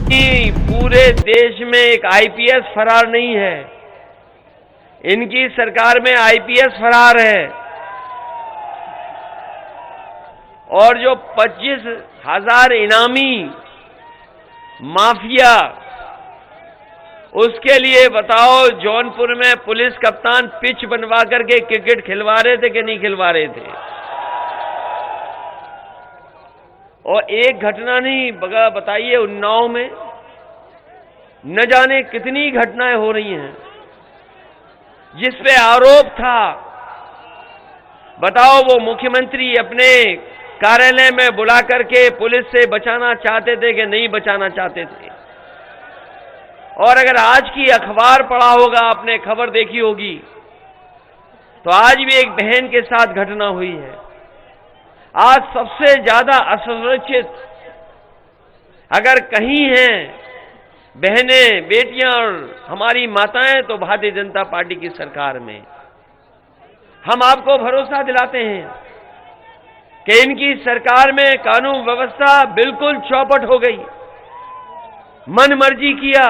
कि पूरे देश में एक आईपीएस फरार नहीं है। इनकी सरकार में आईपीएस फरार है। और जो 25,000 इनामी माफिया, उसके लिए बताओ जौनपुर में पुलिस कप्तान पिच बनवा करके क्रिकेट खिलवा रहे थे कि नहीं खिलवा रहे थे? और एक घटना नहीं बताइए, उन्नाव में न जाने कितनी घटनाएं हो रही हैं जिस पे आरोप था। बताओ वो मुख्यमंत्री अपने कार्यालय में बुला करके पुलिस से बचाना चाहते थे कि नहीं बचाना चाहते थे? और अगर आज की अखबार पढ़ा होगा, आपने खबर देखी होगी, तो आज भी एक बहन के साथ घटना हुई है। आज सबसे ज्यादा असुरक्षित अगर कहीं हैं बहनें, बेटियां और हमारी माताएं, तो भारतीय जनता पार्टी की सरकार में। हम आपको भरोसा दिलाते हैं कि इनकी सरकार में कानून व्यवस्था बिल्कुल चौपट हो गई, मन मर्जी किया।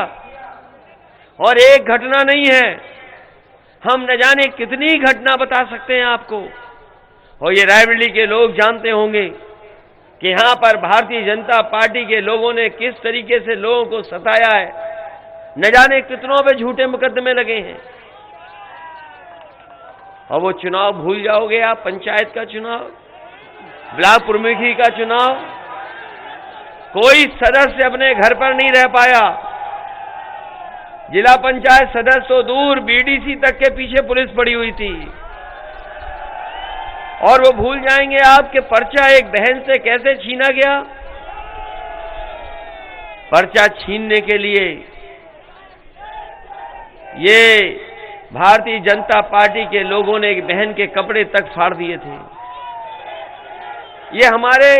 और एक घटना नहीं है, हम न जाने कितनी घटना बता सकते हैं आपको। और ये रायबरेली के लोग जानते होंगे कि यहां पर भारतीय जनता पार्टी के लोगों ने किस तरीके से लोगों को सताया है। न जाने कितनों पे झूठे मुकदमे लगे हैं। और वो चुनाव भूल जाओगे आप, पंचायत का चुनाव, ब्लॉक प्रमुखी का चुनाव, कोई सदस्य अपने घर पर नहीं रह पाया। जिला पंचायत सदस्य तो दूर, बीडीसी तक के पीछे पुलिस पड़ी हुई थी। और वो भूल जाएंगे आपके पर्चा एक बहन से कैसे छीना गया। पर्चा छीनने के लिए ये भारतीय जनता पार्टी के लोगों ने एक बहन के कपड़े तक फाड़ दिए थे। ये हमारे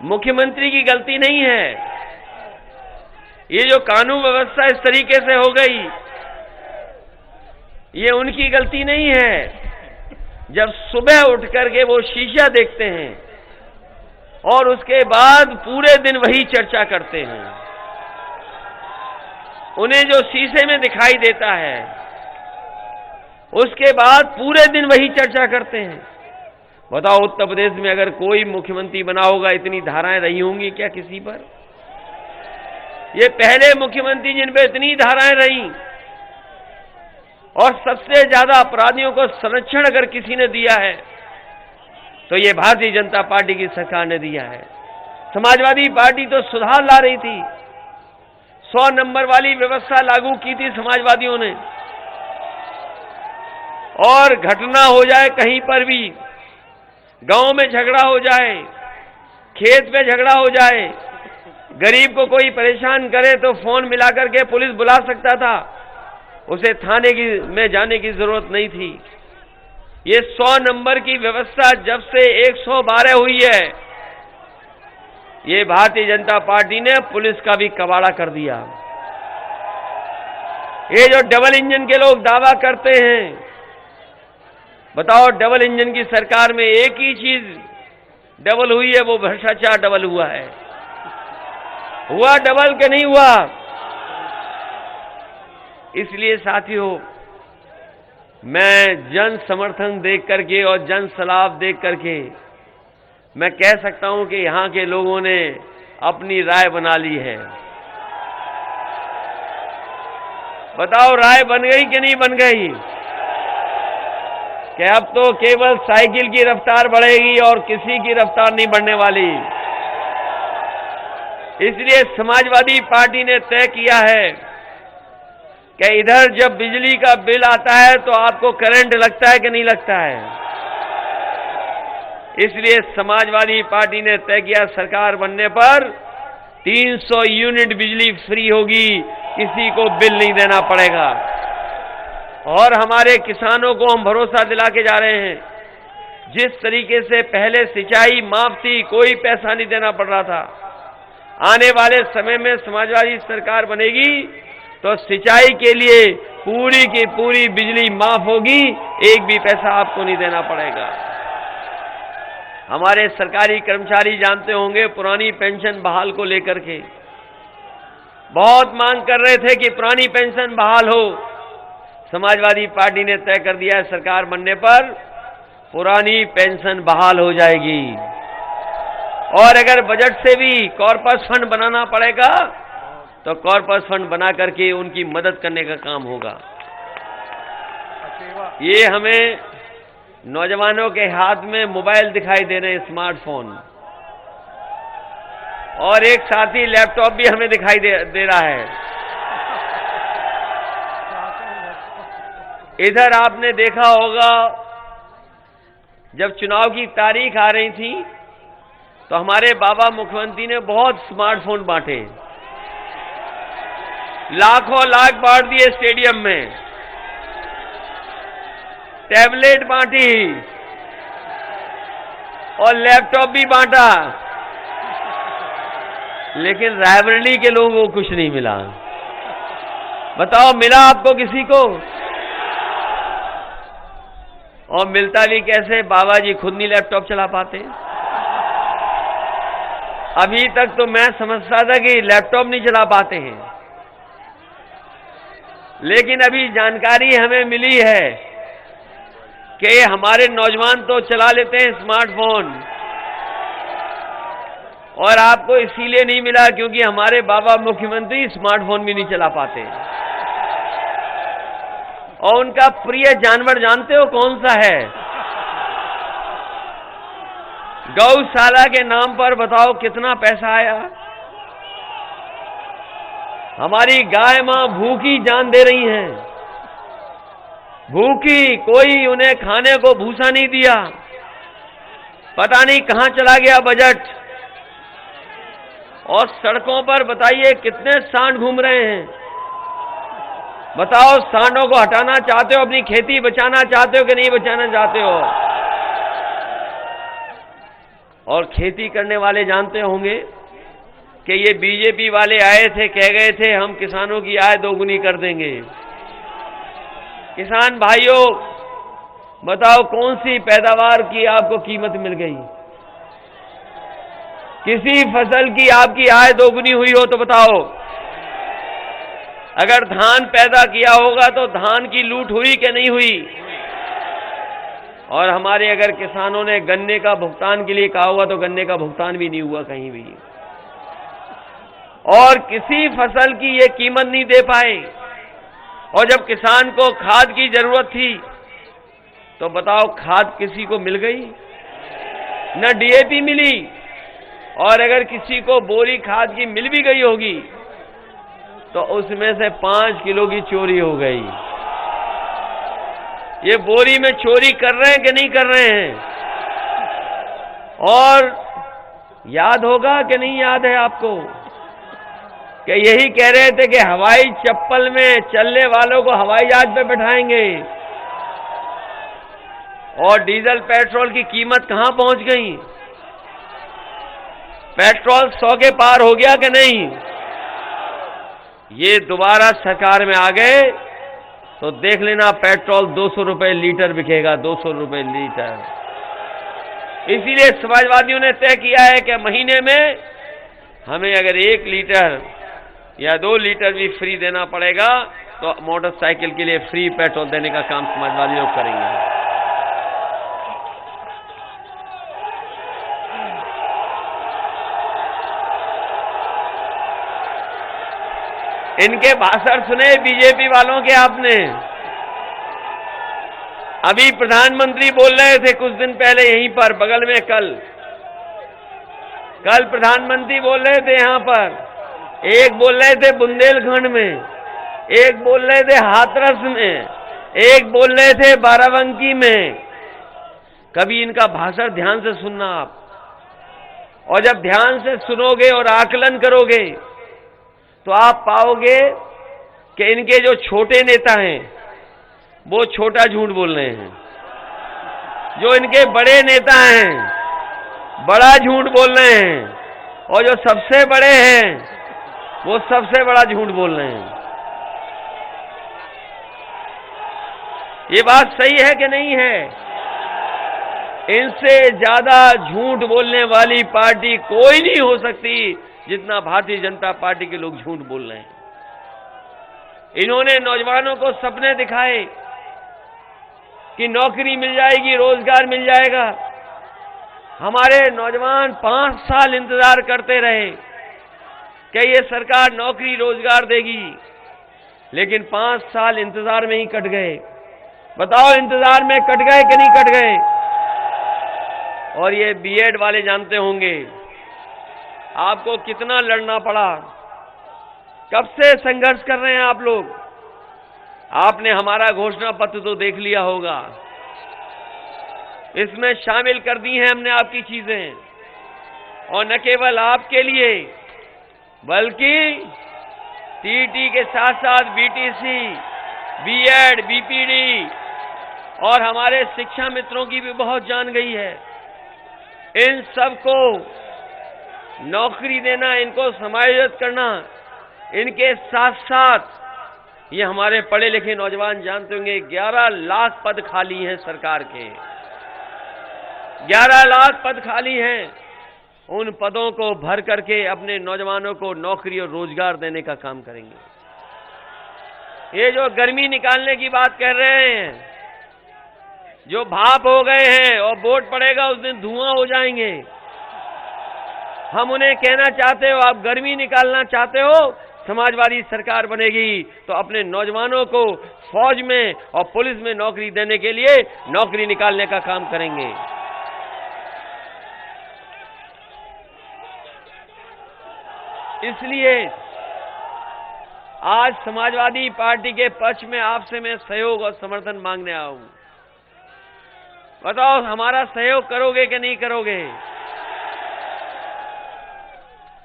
मुख्यमंत्री की गलती नहीं है। ये जो कानून व्यवस्था इस तरीके से हो गई, ये उनकी गलती नहीं है। जब सुबह उठ करके वो शीशा देखते हैं और उसके बाद पूरे दिन वही चर्चा करते हैं, उन्हें जो शीशे में दिखाई देता है उसके बाद पूरे दिन वही चर्चा करते हैं। बताओ उत्तर प्रदेश में अगर कोई मुख्यमंत्री बना होगा, इतनी धाराएं रही होंगी क्या किसी पर? ये पहले मुख्यमंत्री जिन पे इतनी धाराएं रही। और सबसे ज्यादा अपराधियों को संरक्षण अगर किसी ने दिया है तो ये भारतीय जनता पार्टी की सरकार ने दिया है। समाजवादी पार्टी तो सुधार ला रही थी, 100 नंबर वाली व्यवस्था लागू की थी समाजवादियों ने। और घटना हो जाए कहीं पर भी, गांव में झगड़ा हो जाए, खेत पे झगड़ा हो जाए, गरीब को कोई परेशान करे तो फोन मिलाकर के पुलिस बुला सकता था, उसे थाने में जाने की जरूरत नहीं थी। ये 100 नंबर की व्यवस्था जब से 112 हुई है, ये भारतीय जनता पार्टी ने पुलिस का भी कबाड़ा कर दिया। ये जो डबल इंजन के लोग दावा करते हैं, बताओ डबल इंजन की सरकार में एक ही चीज डबल हुई है, वो भ्रष्टाचार डबल हुआ है। हुआ डबल के नहीं हुआ? इसलिए साथियों, मैं जन समर्थन देख करके और जन सलाह देख करके मैं कह सकता हूं कि यहां के लोगों ने अपनी राय बना ली है। बताओ राय बन गई कि नहीं बन गई? कि अब तो केवल साइकिल की रफ्तार बढ़ेगी और किसी की रफ्तार नहीं बढ़ने वाली। इसलिए समाजवादी पार्टी ने तय किया है कि इधर जब बिजली का बिल आता है तो आपको करंट लगता है कि नहीं लगता है। इसलिए समाजवादी पार्टी ने तय किया सरकार बनने पर 300 यूनिट बिजली फ्री होगी, किसी को बिल नहीं देना पड़ेगा। और हमारे किसानों को हम भरोसा दिला के जा रहे हैं, जिस तरीके से पहले सिंचाई माफ थी, कोई पैसा नहीं देना पड़ रहा था, आने वाले समय में समाजवादी सरकार बनेगी तो सिंचाई के लिए पूरी की पूरी बिजली माफ होगी, एक भी पैसा आपको नहीं देना पड़ेगा। हमारे सरकारी कर्मचारी जानते होंगे पुरानी पेंशन बहाल को लेकर के बहुत मांग कर रहे थे कि पुरानी पेंशन बहाल हो। समाजवादी पार्टी ने तय कर दिया है सरकार बनने पर पुरानी पेंशन बहाल हो जाएगी, और अगर बजट से भी कॉर्पस फंड बनाना पड़ेगा तो कॉर्पस फंड बना करके उनकी मदद करने का काम होगा। ये हमें नौजवानों के हाथ में मोबाइल दिखाई दे रहे हैं, स्मार्टफोन, और एक साथी लैपटॉप भी हमें दिखाई दे रहा है। इधर आपने देखा होगा जब चुनाव की तारीख आ रही थी तो हमारे बाबा मुख्यमंत्री ने बहुत स्मार्टफोन बांटे, लाखों लाख बांट दिए स्टेडियम में, टैबलेट बांटी और लैपटॉप भी बांटा, लेकिन रायबरेली के लोगों को कुछ नहीं मिला। बताओ मिला आपको किसी को? और मिलता भी कैसे? बाबा जी खुद नहीं लैपटॉप चला पाते। अभी तक तो मैं समझता था कि लैपटॉप नहीं चला पाते हैं, लेकिन अभी जानकारी हमें मिली है कि हमारे नौजवान तो चला लेते हैं स्मार्टफोन, और आपको इसीलिए नहीं मिला क्योंकि हमारे बाबा मुख्यमंत्री स्मार्टफोन भी नहीं चला पाते। और उनका प्रिय जानवर जानते हो कौन सा है? गौशाला के नाम पर बताओ कितना पैसा आया। हमारी गाय मां भूखी जान दे रही हैं, भूखी, कोई उन्हें खाने को भूसा नहीं दिया। पता नहीं कहां चला गया बजट। और सड़कों पर बताइए कितने सांड घूम रहे हैं। बताओ सांडों को हटाना चाहते हो, अपनी खेती बचाना चाहते हो कि नहीं बचाना चाहते हो? और खेती करने वाले जानते होंगे कि ये बीजेपी वाले आए थे, कह गए थे हम किसानों की आय दोगुनी कर देंगे। किसान भाइयों बताओ कौन सी पैदावार की आपको कीमत मिल गई? किसी फसल की आपकी आय दोगुनी हुई हो तो बताओ। अगर धान पैदा किया होगा तो धान की लूट हुई कि नहीं हुई? और हमारे अगर किसानों ने गन्ने का भुगतान के लिए कहा होगा तो गन्ने का भुगतान भी नहीं हुआ कहीं भी, और किसी फसल की ये कीमत नहीं दे पाए। और जब किसान को खाद की जरूरत थी तो बताओ खाद किसी को मिल गई? न डीएपी मिली, और अगर किसी को बोरी खाद की मिल भी गई होगी तो उसमें से 5 किलो की चोरी हो गई। ये बोरी में चोरी कर रहे हैं कि नहीं कर रहे हैं? और याद होगा कि नहीं याद है आपको कि यही कह रहे थे कि हवाई चप्पल में चलने वालों को हवाई जहाज पे बैठाएंगे, और डीजल पेट्रोल की कीमत कहां पहुंच गई? पेट्रोल 100 के पार हो गया कि नहीं? ये दोबारा सरकार में आ गए तो देख लेना पेट्रोल 200 रुपए लीटर बिकेगा, 200 रुपए लीटर। इसीलिए समाजवादियों ने तय किया है कि महीने में हमें अगर 1 लीटर या 2 लीटर भी फ्री देना पड़ेगा तो मोटरसाइकिल के लिए फ्री पेट्रोल देने का काम समाजवादी लोग करेंगे। इनके भाषण सुने बीजेपी वालों के आपने? अभी प्रधानमंत्री बोल रहे थे कुछ दिन पहले यहीं पर बगल में, कल प्रधानमंत्री बोल रहे थे यहां पर। एक बोल रहे थे बुंदेलखंड में, एक बोल रहे थे हाथरस में, एक बोल रहे थे बाराबंकी में। कभी इनका भाषण ध्यान से सुनना आप, और जब ध्यान से सुनोगे और आकलन करोगे तो आप पाओगे कि इनके जो छोटे नेता हैं वो छोटा झूठ बोल रहे हैं, जो इनके बड़े नेता हैं बड़ा झूठ बोल रहे हैं, और जो सबसे बड़े हैं वो सबसे बड़ा झूठ बोल रहे हैं। ये बात सही है कि नहीं है? इनसे ज्यादा झूठ बोलने वाली पार्टी कोई नहीं हो सकती जितना भारतीय जनता पार्टी के लोग झूठ बोल रहे हैं। इन्होंने नौजवानों को सपने दिखाए कि नौकरी मिल जाएगी, रोजगार मिल जाएगा। हमारे नौजवान 5 साल इंतजार करते रहे कि ये सरकार नौकरी रोजगार देगी, लेकिन 5 साल इंतजार में ही कट गए। बताओ, इंतजार में कट गए कि नहीं कट गए? और ये बीएड वाले जानते होंगे आपको कितना लड़ना पड़ा, कब से संघर्ष कर रहे हैं आप लोग। आपने हमारा घोषणा पत्र तो देख लिया होगा, इसमें शामिल कर दी हैं हमने आपकी चीजें, और न केवल आपके लिए बल्कि टीटी के साथ साथ बीटीसी, बीएड, बीपीडी और हमारे शिक्षा मित्रों की भी बहुत जान गई है। इन सबको नौकरी देना, इनको समायोजित करना, इनके साथ साथ ये हमारे पढ़े लिखे नौजवान जानते होंगे 11 लाख पद खाली हैं सरकार के, 11 लाख पद खाली हैं। उन पदों को भर करके अपने नौजवानों को नौकरी और रोजगार देने का काम करेंगे। ये जो गर्मी निकालने की बात कर रहे हैं, जो भाप हो गए हैं और वोट पड़ेगा उस दिन धुआं हो जाएंगे, हम उन्हें कहना चाहते हो, आप गर्मी निकालना चाहते हो, समाजवादी सरकार बनेगी तो अपने नौजवानों को फौज में और पुलिस में नौकरी देने के लिए नौकरी निकालने का काम करेंगे। इसलिए आज समाजवादी पार्टी के पक्ष में आपसे मैं सहयोग और समर्थन मांगने आया हूं। बताओ, हमारा सहयोग करोगे कि नहीं करोगे?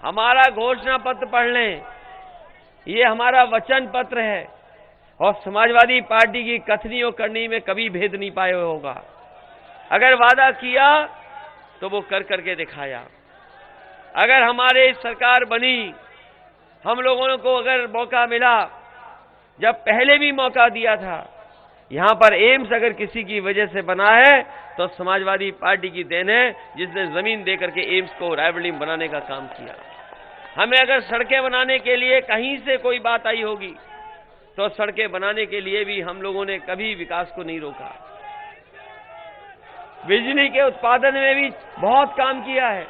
हमारा घोषणा पत्र पढ़ लें, ये हमारा वचन पत्र है, और समाजवादी पार्टी की कथनी और करनी में कभी भेद नहीं पाए होगा। अगर वादा किया तो वो कर करके दिखाया। अगर हमारे सरकार बनी, हम लोगों को अगर मौका मिला, जब पहले भी मौका दिया था, यहां पर एम्स अगर किसी की वजह से बना है तो समाजवादी पार्टी की देन है, जिसने जमीन देकर के एम्स को रायबरेली में बनाने का काम किया। हमें अगर सड़कें बनाने के लिए कहीं से कोई बात आई होगी तो सड़कें बनाने के लिए भी हम लोगों ने कभी विकास को नहीं रोका। बिजली के उत्पादन में भी बहुत काम किया है।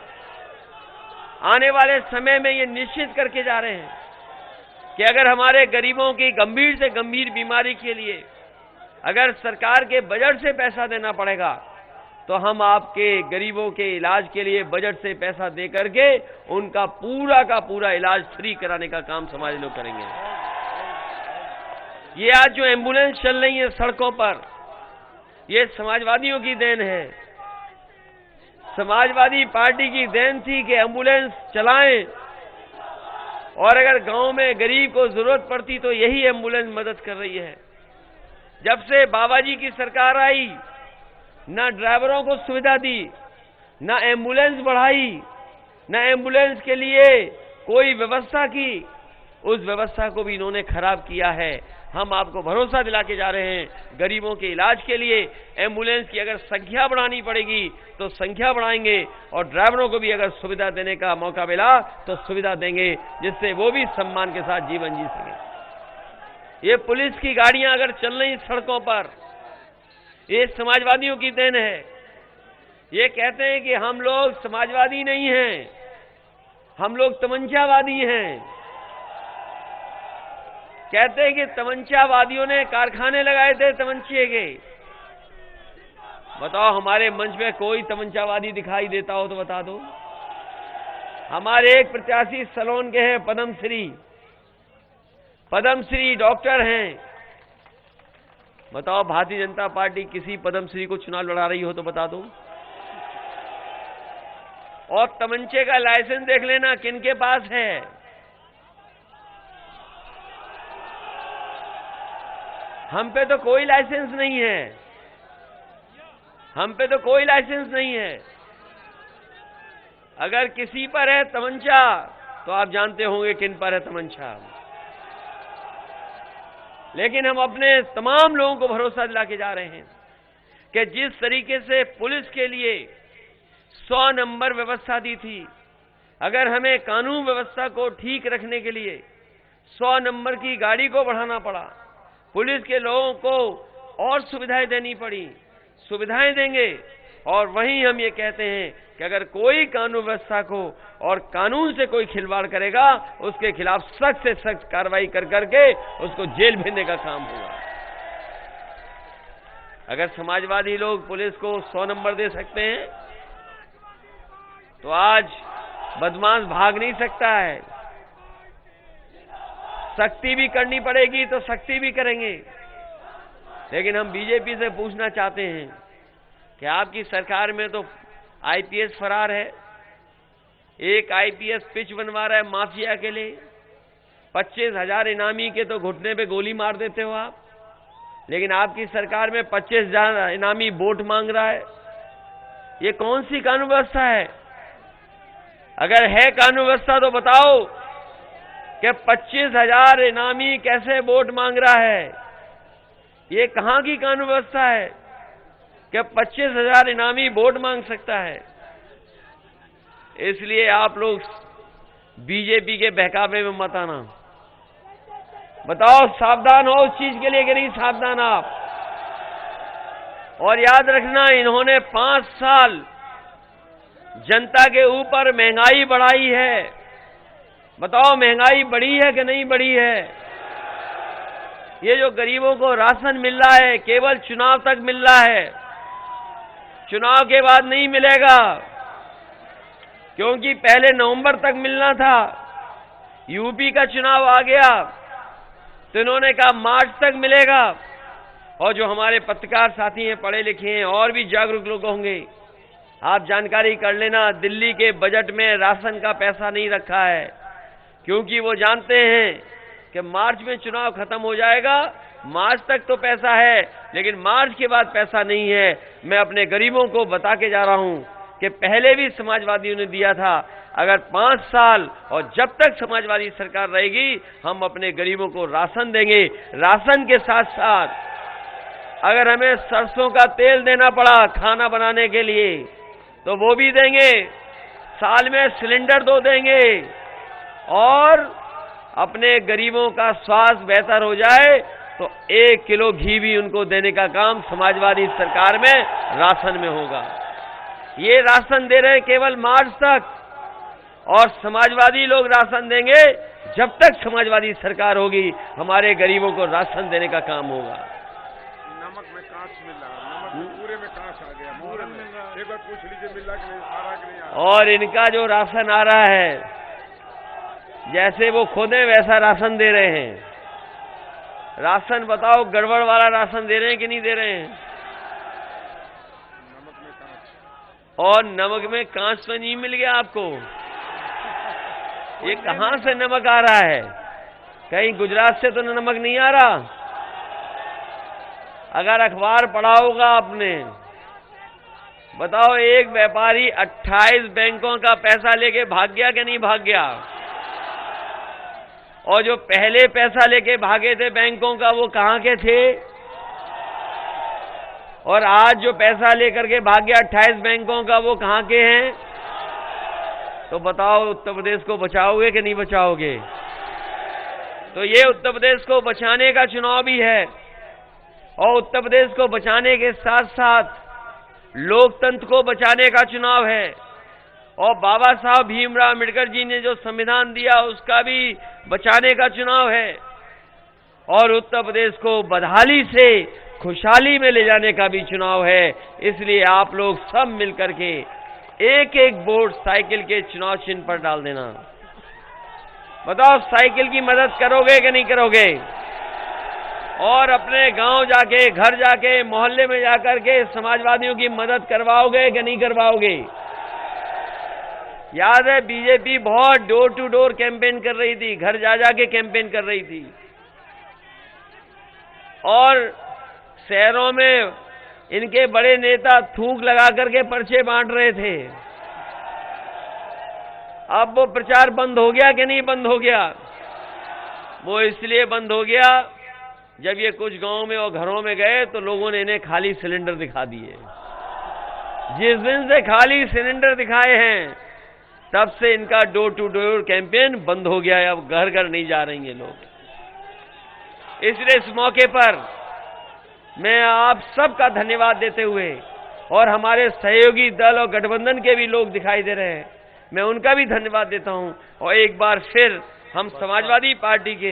आने वाले समय में ये निश्चित करके जा रहे हैं कि अगर हमारे गरीबों की गंभीर से गंभीर बीमारी के लिए अगर सरकार के बजट से पैसा देना पड़ेगा तो हम आपके गरीबों के इलाज के लिए बजट से पैसा दे करके उनका पूरा का पूरा इलाज फ्री कराने का काम समाज लोग करेंगे। ये आज जो एम्बुलेंस चल रही है सड़कों पर, ये समाजवादियों की देन है। समाजवादी पार्टी की देन थी कि एम्बुलेंस चलाएं, और अगर गांव में गरीब को जरूरत पड़ती तो यही एम्बुलेंस मदद कर रही है। जब से बाबा जी की सरकार आई, ना ड्राइवरों को सुविधा दी, ना एम्बुलेंस बढ़ाई, ना एम्बुलेंस के लिए कोई व्यवस्था की, उस व्यवस्था को भी इन्होंने खराब किया है। हम आपको भरोसा दिला के जा रहे हैं, गरीबों के इलाज के लिए एम्बुलेंस की अगर संख्या बढ़ानी पड़ेगी तो संख्या बढ़ाएंगे, और ड्राइवरों को भी अगर सुविधा देने का मौका मिला तो सुविधा देंगे, जिससे वो भी सम्मान के साथ जीवन जी सके। ये पुलिस की गाड़ियां अगर चल रही सड़कों पर, ये समाजवादियों की देन है। ये कहते हैं कि हम लोग समाजवादी नहीं हैं, हम लोग तमंचावादी हैं। कहते हैं कि तमंचावादियों ने कारखाने लगाए थे तमंचे के। बताओ, हमारे मंच में कोई तमंचावादी दिखाई देता हो तो बता दो। हमारे एक प्रत्याशी सलोन के हैं, पद्मश्री डॉक्टर हैं। बताओ, भारतीय जनता पार्टी किसी पद्मश्री को चुनाव लड़ा रही हो तो बता दो। और तमंचे का लाइसेंस देख लेना किनके पास है। हम पे तो कोई लाइसेंस नहीं है, हम पे तो कोई लाइसेंस नहीं है। अगर किसी पर है तमंचा तो आप जानते होंगे किन पर है तमंचा। लेकिन हम अपने तमाम लोगों को भरोसा दिला के जा रहे हैं कि जिस तरीके से पुलिस के लिए 100 नंबर व्यवस्था दी थी, अगर हमें कानून व्यवस्था को ठीक रखने के लिए 100 नंबर की गाड़ी को बढ़ाना पड़ा, पुलिस के लोगों को और सुविधाएं देनी पड़ी, सुविधाएं देंगे। और वहीं हम ये कहते हैं कि अगर कोई कानून व्यवस्था को और कानून से कोई खिलवाड़ करेगा, उसके खिलाफ सख्त से सख्त कार्रवाई कर करके उसको जेल भेजने का काम होगा। अगर समाजवादी लोग पुलिस को 100 नंबर दे सकते हैं, तो आज बदमाश भाग नहीं सकता है। सख्ती भी करनी पड़ेगी तो सख्ती भी करेंगे। लेकिन हम बीजेपी से पूछना चाहते हैं कि आपकी सरकार में तो आईपीएस फरार है, एक आईपीएस पिच बनवा रहा है माफिया के लिए, 25,000 इनामी के तो घुटने पे गोली मार देते हो आप। लेकिन आपकी सरकार में 25,000 इनामी वोट मांग रहा है। ये कौन सी कानून व्यवस्था है? अगर है कानून व्यवस्था तो बताओ कि 25,000 इनामी कैसे वोट मांग रहा है? ये कहां की कानून व्यवस्था है कि 25,000 इनामी वोट मांग सकता है? इसलिए आप लोग बीजेपी के बहकावे में मत आना। बताओ सावधान हो उस चीज के लिए कि नहीं सावधान आप? और याद रखना, इन्होंने 5 साल जनता के ऊपर महंगाई बढ़ाई है। बताओ महंगाई बढ़ी है कि नहीं बढ़ी है? ये जो गरीबों को राशन मिल रहा है केवल चुनाव तक मिल रहा है, चुनाव के बाद नहीं मिलेगा, क्योंकि पहले नवंबर तक मिलना था। यूपी का चुनाव आ गया तो इन्होंने कहा मार्च तक मिलेगा। और जो हमारे पत्रकार साथी हैं, पढ़े लिखे हैं, और भी जागरूक लोग होंगे, आप जानकारी कर लेना, दिल्ली के बजट में राशन का पैसा नहीं रखा है, क्योंकि वो जानते हैं कि मार्च में चुनाव खत्म हो जाएगा। मार्च तक तो पैसा है, लेकिन मार्च के बाद पैसा नहीं है। मैं अपने गरीबों को बता के जा रहा हूं कि पहले भी समाजवादियों ने दिया था। अगर 5 साल और जब तक समाजवादी सरकार रहेगी, हम अपने गरीबों को राशन देंगे। राशन के साथ साथ अगर हमें सरसों का तेल देना पड़ा खाना बनाने के लिए तो वो भी देंगे। साल में सिलेंडर 2 देंगे। और अपने गरीबों का स्वास्थ्य बेहतर हो जाए तो 1 किलो घी भी उनको देने का काम समाजवादी सरकार में राशन में होगा। ये राशन दे रहे हैं केवल मार्च तक, और समाजवादी लोग राशन देंगे जब तक समाजवादी सरकार होगी। हमारे गरीबों को राशन देने का काम होगा। नमक में कांच मिल रहा, नमक पूरे में कांच आ गया। मुहर्रम में एक बार पूछ लीजिए मिल रहा कि नहीं, आ रहा कि नहीं आ रहा। और इनका जो राशन आ रहा है, जैसे वो खुद है वैसा राशन दे रहे हैं। राशन बताओ गड़बड़ वाला राशन दे रहे हैं कि नहीं दे रहे हैं? नमक में कांच। और नमक में कांच तो नहीं मिल गया आपको? ये कहां से नमक आ रहा है? कहीं गुजरात से तो नमक नहीं आ रहा। अगर अखबार पढ़ा होगा आपने, बताओ एक व्यापारी 28 बैंकों का पैसा लेके भाग गया कि नहीं भाग गया? और जो पहले पैसा लेके भागे थे बैंकों का, वो कहां के थे? और आज जो पैसा लेकर के भाग गया 28 बैंकों का, वो कहां के हैं? तो बताओ उत्तर प्रदेश को बचाओगे कि नहीं बचाओगे? तो ये उत्तर प्रदेश को बचाने का चुनाव भी है, और उत्तर प्रदेश को बचाने के साथ साथ लोकतंत्र को बचाने का चुनाव है। और बाबा साहब भीमराव अम्बेडकर जी ने जो संविधान दिया उसका भी बचाने का चुनाव है। और उत्तर प्रदेश को बदहाली से खुशहाली में ले जाने का भी चुनाव है। इसलिए आप लोग सब मिलकर के एक एक वोट साइकिल के चुनाव चिन्ह पर डाल देना। बताओ साइकिल की मदद करोगे कि नहीं करोगे? और अपने गांव जाके, घर जाके, मोहल्ले में जाकर के समाजवादियों की मदद करवाओगे कि नहीं करवाओगे? याद है बीजेपी बहुत डोर टू डोर कैंपेन कर रही थी, घर जा जाके कैंपेन कर रही थी, और शहरों में इनके बड़े नेता थूक लगा करके पर्चे बांट रहे थे। अब वो प्रचार बंद हो गया कि नहीं बंद हो गया? वो इसलिए बंद हो गया, जब ये कुछ गांव में और घरों में गए तो लोगों ने इन्हें खाली सिलेंडर दिखा दिए। जिस दिन से खाली सिलेंडर दिखाए हैं, तब से इनका डोर टू डोर कैंपेन बंद हो गया है। अब घर घर नहीं जा रहे हैं लोग। इसलिए इस मौके पर मैं आप सबका धन्यवाद देते हुए, और हमारे सहयोगी दल और गठबंधन के भी लोग दिखाई दे रहे हैं, मैं उनका भी धन्यवाद देता हूं। और एक बार फिर हम समाजवादी पार्टी के